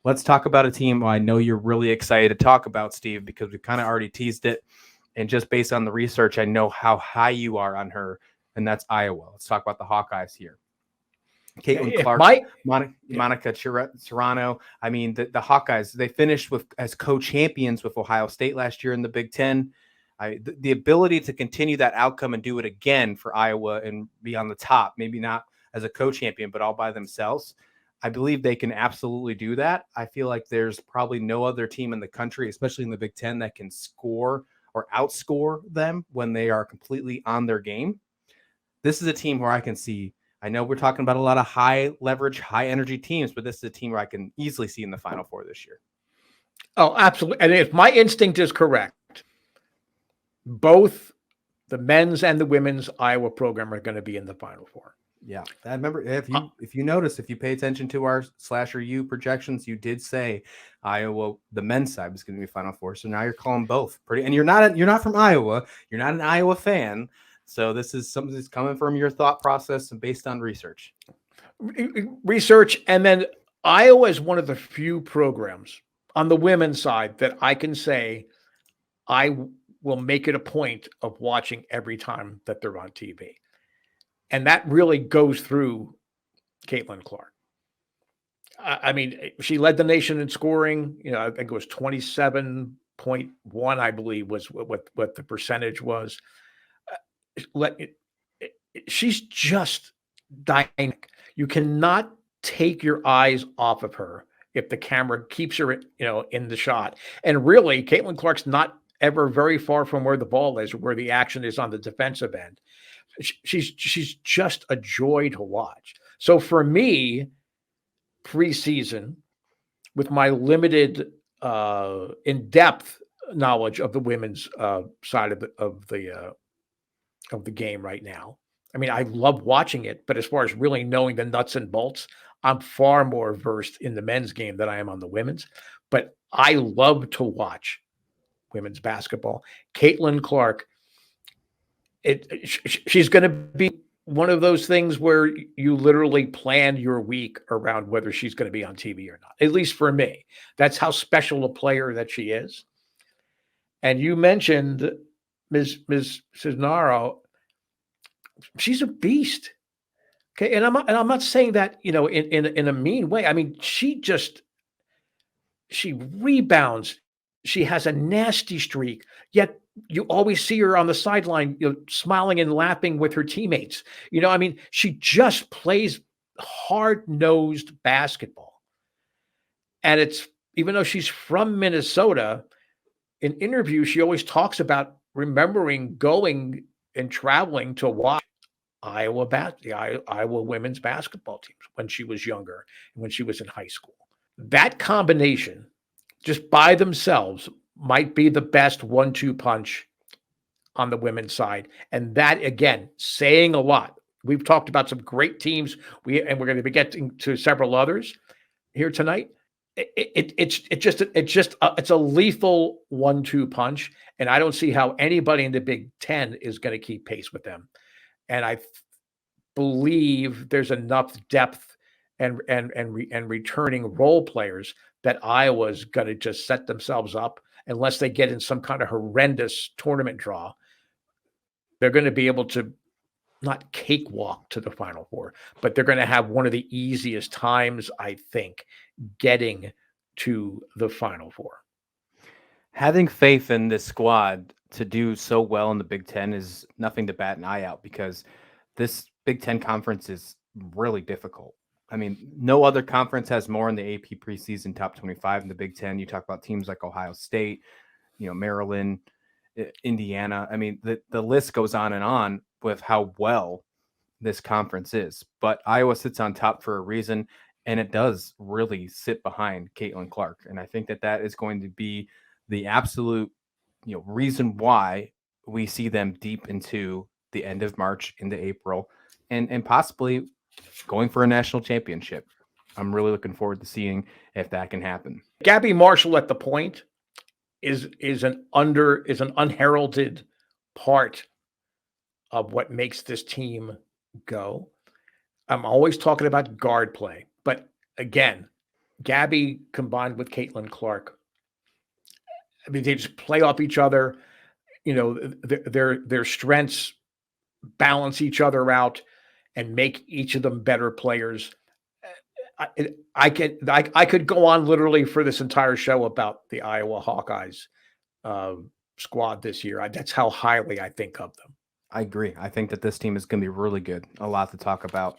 Let's talk about a team I know you're really excited to talk about, Steve, because we kind of already teased it. And just based on the research, I know how high you are on her, and that's Iowa. Let's talk about the Hawkeyes here. Caitlin Clark, Monica Serrano. I mean, the Hawkeyes, they finished as co-champions with Ohio State last year in the Big Ten. The ability to continue that outcome and do it again for Iowa and be on the top, maybe not as a co-champion, but all by themselves. I believe they can absolutely do that. I feel like there's probably no other team in the country, especially in the Big Ten, that can score or outscore them when they are completely on their game. This is a team where I can see, I know we're talking about a lot of high leverage, high energy teams, but this is a team where I can easily see in the Final Four this year. Oh, absolutely. And if my instinct is correct, both the men's and the women's Iowa program are going to be in the Final Four. Yeah. I remember if you notice, if you pay attention to our SlasherU projections, you did say Iowa, the men's side was going to be Final Four. So now you're calling both and you're not from Iowa. You're not an Iowa fan. So this is something that's coming from your thought process and based on research. And then Iowa is one of the few programs on the women's side that I can say I will make it a point of watching every time that they're on TV. And that really goes through Caitlin Clark. I mean, she led the nation in scoring. I think it was 27.1, I believe, was what the percentage was. She's just dynamic. You cannot take your eyes off of her if the camera keeps her, in the shot. And really, Caitlin Clark's not ever very far from where the ball is, or where the action is on the defensive end. She's just a joy to watch. So for me, preseason, with my limited in-depth knowledge of the women's side of the game right now, I mean, I love watching it, but as far as really knowing the nuts and bolts, I'm far more versed in the men's game than I am on the women's. But I love to watch women's basketball. Caitlin Clark, she's going to be one of those things where you literally plan your week around whether she's going to be on TV or not. At least for me, that's how special a player that she is. And you mentioned Ms. Cisnaro. She's a beast. Okay. And I'm not saying that, in a mean way. I mean, she rebounds. She has a nasty streak, yet you always see her on the sideline, smiling and laughing with her teammates. I mean, she just plays hard-nosed basketball. And it's, even though she's from Minnesota, in interviews, she always talks about remembering going and traveling to watch the Iowa women's basketball teams when she was younger and when she was in high school. That combination, just by themselves, might be the best 1-2 punch on the women's side. And that, again, saying a lot. We've talked about some great teams, and we're going to be getting to several others here tonight. It's a lethal 1-2 punch, and I don't see how anybody in the Big Ten is going to keep pace with them. And I believe there's enough depth and returning role players that Iowa's going to just set themselves up, unless they get in some kind of horrendous tournament draw. They're going to be able to not cakewalk to the Final Four, but they're going to have one of the easiest times, I think, getting to the Final Four. Having faith in this squad to do so well in the Big Ten is nothing to bat an eye out, because this Big Ten conference is really difficult. I mean, no other conference has more in the AP preseason top 25 in the Big Ten. You talk about teams like Ohio State, Maryland, Indiana. I mean, the list goes on with how well this conference is. But Iowa sits on top for a reason, and it does really sit behind Caitlin Clark. And I think that is going to be the absolute, reason why we see them deep into the end of March into April, and possibly going for a national championship. I'm really looking forward to seeing if that can happen. Gabby Marshall at the point is an unheralded part of what makes this team go. I'm always talking about guard play, but again, Gabby combined with Caitlin Clark. I mean, they just play off each other. You know, their strengths balance each other out and make each of them better players. I could go on literally for this entire show about the Iowa Hawkeyes squad this year. That's how highly I think of them. I agree. I think that this team is going to be really good. A lot to talk about.